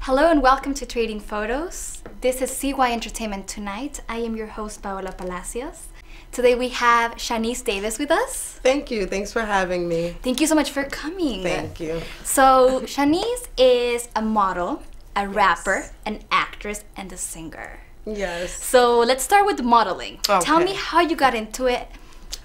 Hello and welcome to Trading Photos. This is CY Entertainment Tonight. I am your host, Paola Palacios. Today we have Shanice Davis with us. Thank you. Thanks for having me. Thank you so much for coming. Thank you. So Shanice is a model, a rapper, an actress, and a singer. Yes. So let's start with modeling. Okay. Tell me how you got into it.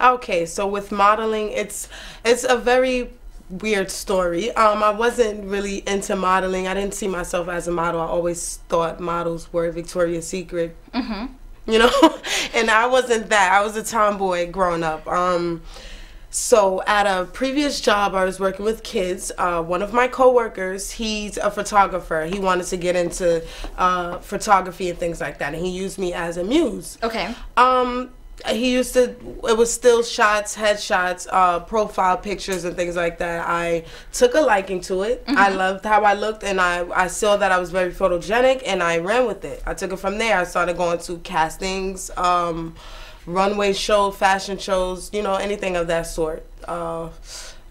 Okay, so with modeling, it's a very weird story. I wasn't really into modeling. I didn't see myself as a model. I always thought models were Victoria's Secret. You know, and I wasn't that. I was a tomboy growing up. So at a previous job, I was working with kids. One of my coworkers, he's a photographer. He wanted to get into photography and things like that, and he used me as a muse. Okay. He used to, it was still shots, headshots, profile pictures and things like that. I took a liking to it. I loved how I looked, and I saw that I was very photogenic, and I ran with it. I took it from there. I started going to castings, runway shows, fashion shows, you know, anything of that sort.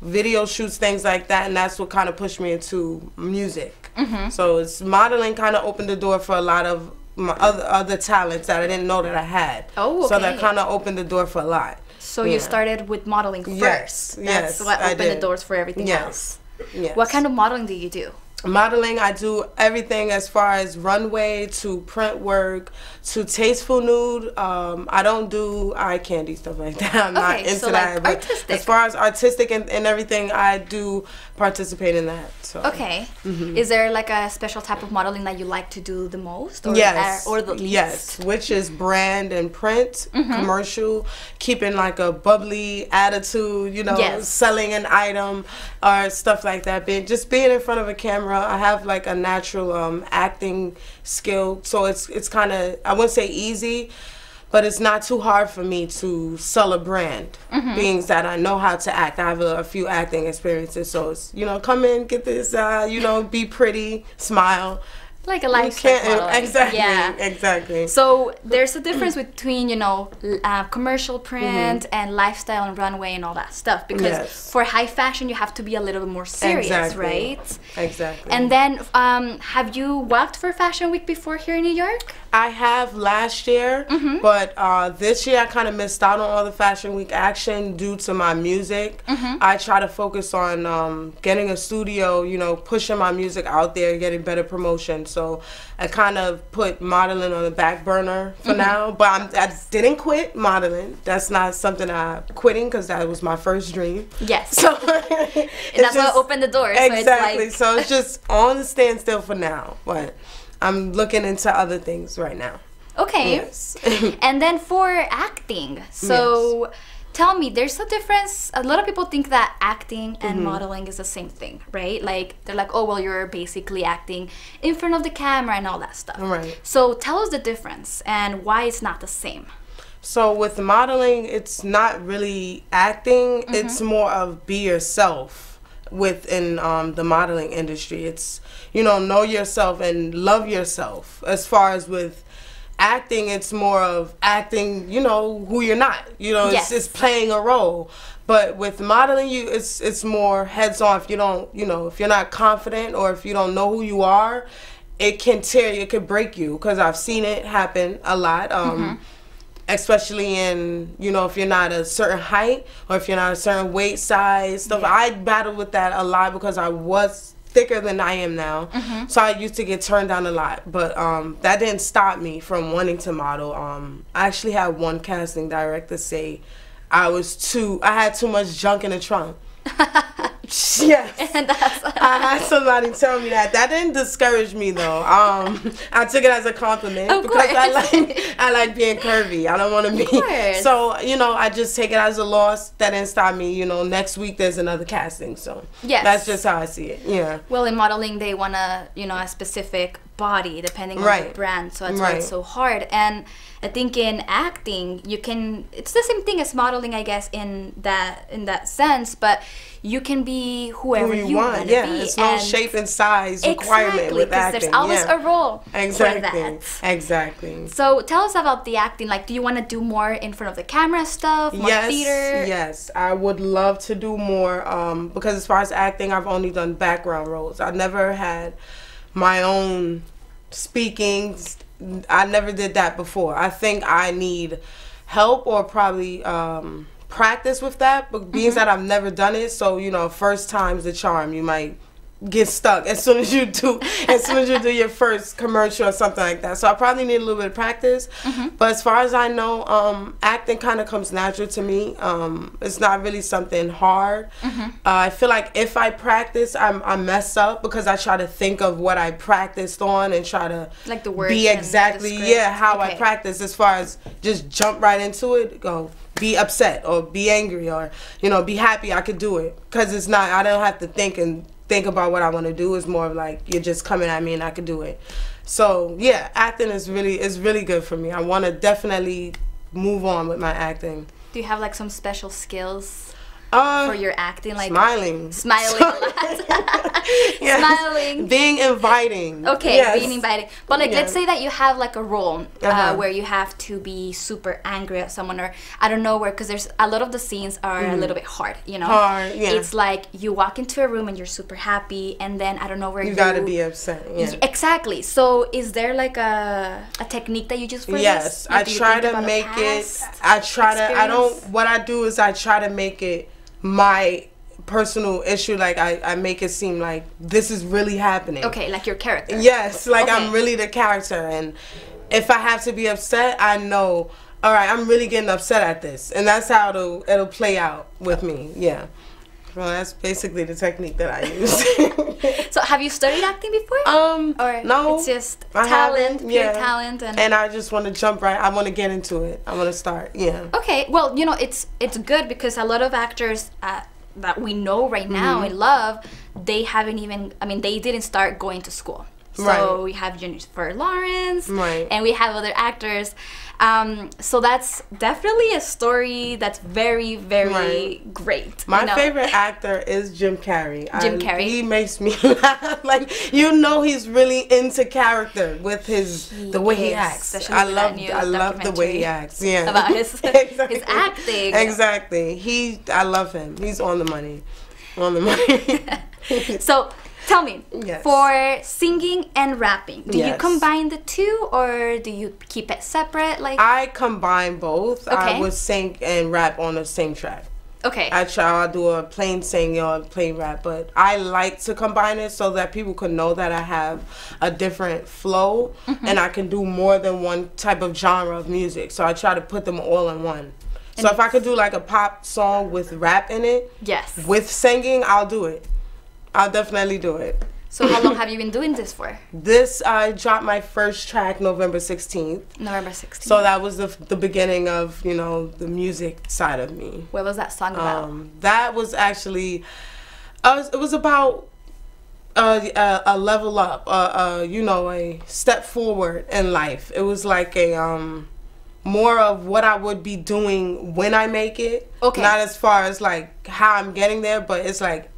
Video shoots, things like that, and that's what kind of pushed me into music. So it's modeling kind of opened the door for a lot of my other talents that I didn't know that I had. Oh, okay. So that kind of opened the door for a lot. So you started with modeling first. Yes, That's what opened the doors for everything else. Yes. What kind of modeling do you do? Modeling, I do everything as far as runway to print work to tasteful nude. I don't do eye candy, stuff like that. I'm not into so that. Like but artistic. as far as artistic and everything, I do participate in that. So. Okay. Is there like a special type of modeling that you like to do the most? Or, Yes. Or the least? Yes, which is brand and print, commercial, keeping like a bubbly attitude, you know, selling an item or stuff like that. Just being in front of a camera. I have like a natural acting skill, so it's kind of, I wouldn't say easy, but it's not too hard for me to sell a brand, being that I know how to act. I have a few acting experiences, so it's, you know, come in, get this, you know, be pretty, smile. Like a lifestyle modeling. Exactly, yeah. exactly. So there's a difference between, you know, commercial print and lifestyle and runway and all that stuff. Because for high fashion, you have to be a little bit more serious, right? Exactly. And then, have you worked for Fashion Week before here in New York? I have last year, but this year I kind of missed out on all the Fashion Week action due to my music. I try to focus on getting a studio, you know, pushing my music out there, getting better promotion. So I kind of put modeling on the back burner for now, but I didn't quit modeling. That's not something I'm quitting because that was my first dream. Yes. So and that's what opened the door. Exactly. So it's just on the standstill for now, but I'm looking into other things right now. Okay. Yes. And then for acting, so tell me, there's a difference. A lot of people think that acting and modeling is the same thing, right? Like, they're like, oh, well, you're basically acting in front of the camera and all that stuff. Right. So tell us the difference and why it's not the same. So with modeling, it's not really acting. It's more of be yourself within the modeling industry. It's, you know yourself and love yourself. As far as with acting, it's more of acting, you know, who you're not. You know, it's playing a role. But with modeling, it's more heads on. If you don't, you know, if you're not confident or if you don't know who you are, it can tear you, it can break you. Because I've seen it happen a lot. Especially in, you know, if you're not a certain height or if you're not a certain weight size stuff. I battled with that a lot because I was thicker than I am now. So I used to get turned down a lot. But that didn't stop me from wanting to model. I actually had one casting director say I had too much junk in the trunk. Yes. And that's I had somebody tell me that. That didn't discourage me though. I took it as a compliment because I like being curvy. I don't want to be. So, you know, I just take it as a loss. That didn't stop me. You know, next week there's another casting. So that's just how I see it. Yeah. Well, in modeling they want you know, a specific body depending on the brand. So that's why it's so hard. And I think in acting it's the same thing as modeling, I guess, in that sense, but you can be whoever you want to be. It's no shape and size requirement with acting. There's always a role for that. Exactly. So tell us about the acting. Like, do you want to do more in front of the camera stuff, more theater? Yes, I would love to do more because as far as acting, I've only done background roles. I've never had my own speakings. I never did that before. I think I need help or probably practice with that, but being that I've never done it, so you know, first time's the charm. You might get stuck as soon as you do your first commercial or something like that. So I probably need a little bit of practice. But as far as I know, acting kind of comes natural to me. It's not really something hard. I feel like if I practice, I mess up because I try to think of what I practiced on and try to like the words be exactly how I practice. As far as just jump right into it, go be upset or be angry or, you know, be happy. I could do it because it's not, I don't have to think about what I want to do. It's more of like, you're just coming at me and I could do it. So yeah, acting is really good for me. I want to definitely move on with my acting. Do you have like some special skills for your acting, like smiling a lot? Yes. Smiling, being inviting. Okay, yes. Being inviting. But like, let's say that you have like a role where you have to be super angry at someone, or I don't know where, because there's a lot of the scenes are a little bit hard, you know. Hard, yeah. It's like you walk into a room and you're super happy, and then I don't know where you gotta be upset. Yeah. Exactly. So is there like a technique that you use for this? Yes, Like, I try to make it. What I do is I try to make it my personal issue. Like I make it seem like this is really happening. Okay, like your character. Yes, like I'm really the character, and if I have to be upset, I know, all right, I'm really getting upset at this, and that's how it'll play out with me. Yeah. Well, that's basically the technique that I use. So have you studied acting before? Or no. It's just talent, pure talent, and I just want to jump right. I want to get into it. I want to start. Yeah. Okay. Well, you know, it's good because a lot of actors that we know right now and love, they haven't even. I mean, they didn't start going to school. So we have Jennifer Lawrence, and we have other actors. So that's definitely a story that's very, very great. My favorite actor is Jim Carrey. Carrey. He makes me laugh. Like, you know, he's really into character with the way he acts. I love the way he acts. Yeah. About his acting. Exactly. I love him. He's on the money. On the money. So tell me, for singing and rapping, do you combine the two, or do you keep it separate? Like, I combine both. I would sing and rap on the same track. Okay. I'll do a plain sing or a plain rap, but I like to combine it so that people can know that I have a different flow and I can do more than one type of genre of music. So I try to put them all in one. So if I could do like a pop song with rap in it, with singing, I'll do it. I'll definitely do it. So how long have you been doing this for? I dropped my first track November 16th. November 16th. So that was the beginning of, you know, the music side of me. What was that song about? That was actually, it was about a level up, you know, a step forward in life. It was like a more of what I would be doing when I make it. Okay. Not as far as like how I'm getting there, but it's like,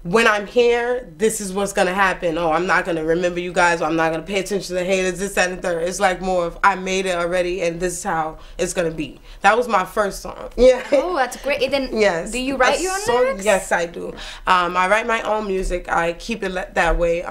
when I'm here, this is what's going to happen. Oh, I'm not going to remember you guys, or I'm not going to pay attention to the haters, this, that, and the third. It's like more of, I made it already, and this is how it's going to be. That was my first song. Yeah. Oh, that's great. And then, do you write your own lyrics? Yes, I do. I write my own music. I keep it that way.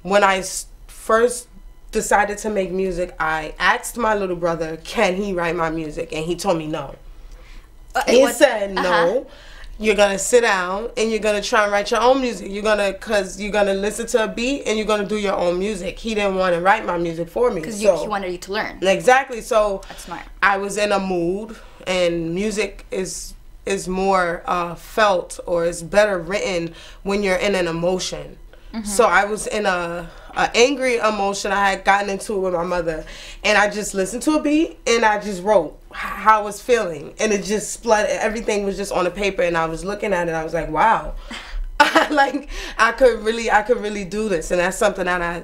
When I first decided to make music, I asked my little brother, can he write my music? And he told me no. He said no. You're gonna sit down and you're gonna try and write your own music. Cause you're gonna listen to a beat and you're gonna do your own music. He didn't want to write my music for me. Cause he wanted you to learn. Exactly. So that's smart. I was in a mood, and music is more felt, or is better written when you're in an emotion. So I was in a angry emotion. I had gotten into it with my mother, and I just listened to a beat and I just wrote how I was feeling, and it just split. Everything was just on the paper, and I was looking at it. I was like, wow, like I could really do this, and that's something that I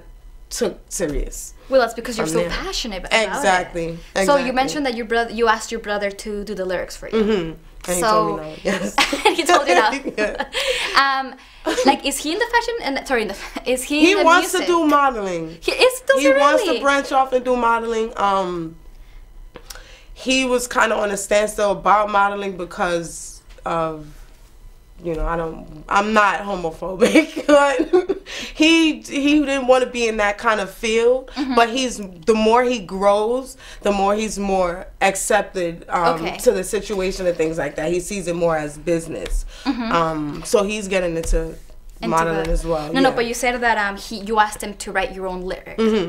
took serious. Well, that's because you're so passionate about it. Exactly. So you mentioned that you asked your brother to do the lyrics for you. And he told me no. Yes. He told you no. Like, is he in the fashion? Is he? He wants to do modeling. He is still. He wants to branch off and do modeling. He was kind of on a standstill about modeling because of you know, I'm not homophobic, but he didn't want to be in that kind of field. But the more he grows, the more he's more accepted to the situation and things like that. He sees it more as business. So he's getting into modeling as well. No, but you said that you asked him to write your own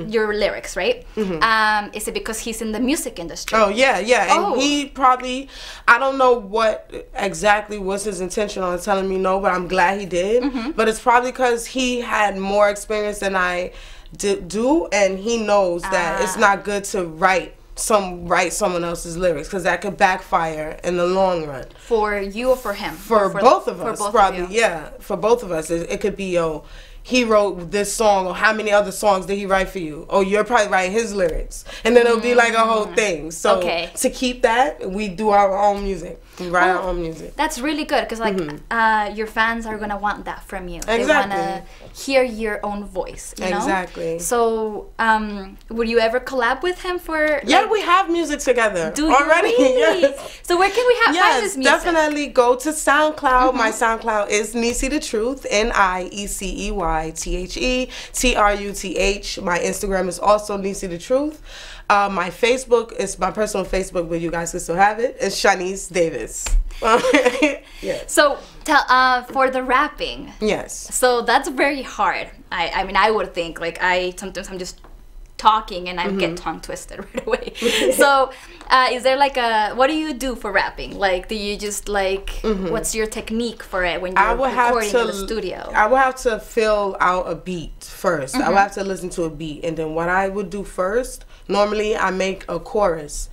your lyrics, right? Is it because he's in the music industry? Oh yeah, and he probably, I don't know what exactly was his intention on telling me no, but I'm glad he did. But it's probably because he had more experience than I do, and he knows that it's not good to write someone else's lyrics, because that could backfire in the long run. For you or for him? For both of us, probably. Yeah, for both of us. It could be, he wrote this song, or how many other songs did he write for you? Oh, you're probably writing his lyrics. And then it'll be like a whole thing. So to keep that, we do our own music. We write our own music. That's really good, because like your fans are going to want that from you. They want to hear your own voice, you know? Exactly. So would you ever collab with him for... Yeah, we have music together already. Yes. So where can we find this music? Definitely go to SoundCloud. My SoundCloud is Niecey The Truth, NIECEYTHETRUTH. My Instagram is also Niecey The Truth. My Facebook is my personal Facebook, but you guys can still have it. It's Shanice Davis. So tell for the rapping. Yes. So that's very hard. I mean, I would think, like, sometimes I'm just talking and I get tongue twisted right away. So is there like what do you do for rapping? Like, do you just like what's your technique for it when you're recording in the studio? I would have to fill out a beat first. I would have to listen to a beat, and then what I would do first, normally I make a chorus,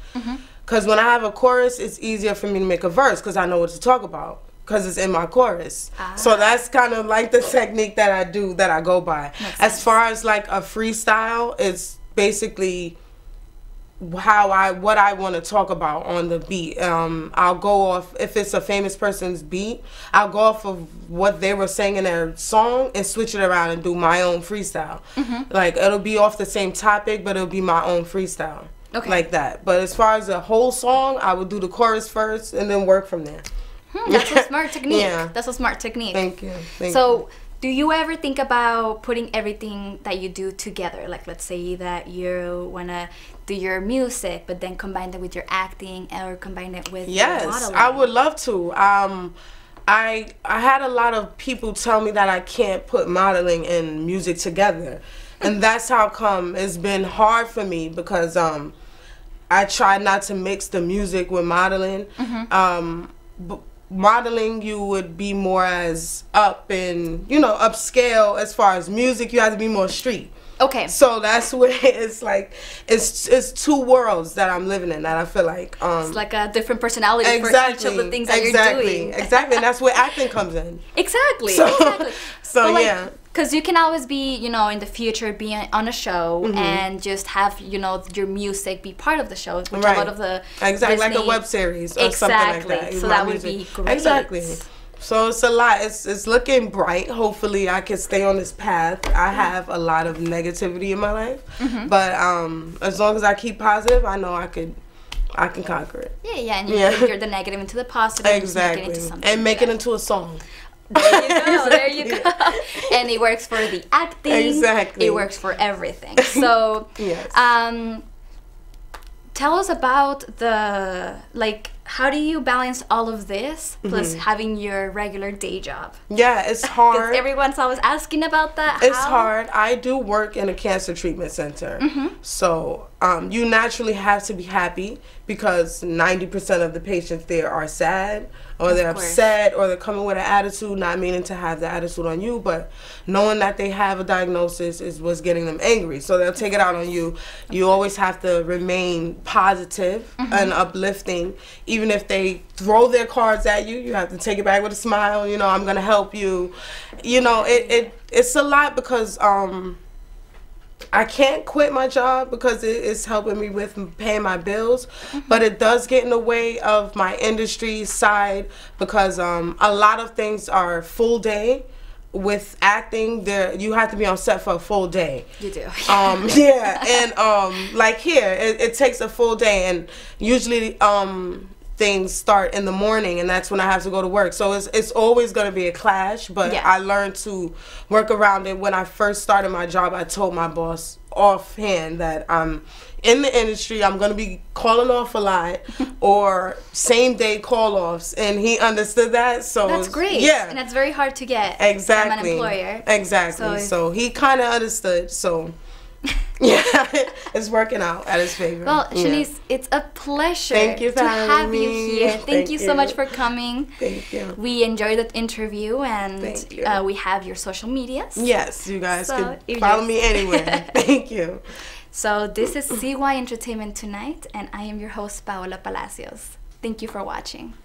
because when I have a chorus, it's easier for me to make a verse, because I know what to talk about, because it's in my chorus. So that's kind of like the technique that I do, that I go by. As far as like a freestyle, it's basically what I want to talk about on the beat. I'll go off, if it's a famous person's beat, I'll go off of what they were saying in their song and switch it around and do my own freestyle. Like, it'll be off the same topic, but it'll be my own freestyle. Like that. But as far as the whole song, I would do the chorus first and then work from there. That's a smart technique. That's a smart technique. Thank you. So do you ever think about putting everything that you do together? Like, let's say that you want to do your music, but then combine it with your acting, or combine it with your modeling? I would love to. I had a lot of people tell me that I can't put modeling and music together. And that's how come it's been hard for me, because I try not to mix the music with modeling. Modeling, you would be more as up and, you know, upscale. As far as music, you have to be more street. So that's where it's like, it's two worlds that I'm living in, that I feel like it's like a different personality for each of the things that you're doing. And that's where acting comes in. So like, because you can always be, you know, in the future, be on a show and just have, you know, your music be part of the show, which a lot of the like a web series or something like that. So that would be great. So it's a lot. It's looking bright. Hopefully I can stay on this path. I have a lot of negativity in my life, but as long as I keep positive, I know I can conquer it. And you figure the negative into the positive. Exactly. And make it into something. And make it into a song. There you go. And it works for the acting. It works for everything. So tell us about how do you balance all of this plus having your regular day job? It's hard. Everyone's always asking about that. It's hard. I do work in a cancer treatment center. So you naturally have to be happy, because 90% of the patients there are sad, or they're upset, or they're coming with an attitude, not meaning to have the attitude on you, but knowing that they have a diagnosis is what's getting them angry. So they'll take it out on you. You always have to remain positive and uplifting. Even if they throw their cards at you, you have to take it back with a smile. You know, I'm going to help you. You know, it's a lot, because I can't quit my job because it's helping me with paying my bills, but it does get in the way of my industry side, because a lot of things are full day. With acting, you have to be on set for a full day. You do. And like here, it takes a full day, and usually things start in the morning, and that's when I have to go to work. So it's always going to be a clash, but I learned to work around it. When I first started my job, I told my boss offhand that I'm in the industry, I'm going to be calling off a lot or same day call offs, and he understood that. So that's great. Yeah, and that's very hard to get from an employer. Exactly. So he kind of understood. So yeah, it's working out at his favor. Well, Shanice, it's a pleasure to have you here. Thank you so much for coming. Thank you. We enjoyed the interview, and we have your social medias. Yes, you guys can follow me anywhere. Thank you. So this is CY Entertainment Tonight, and I am your host, Paola Palacios. Thank you for watching.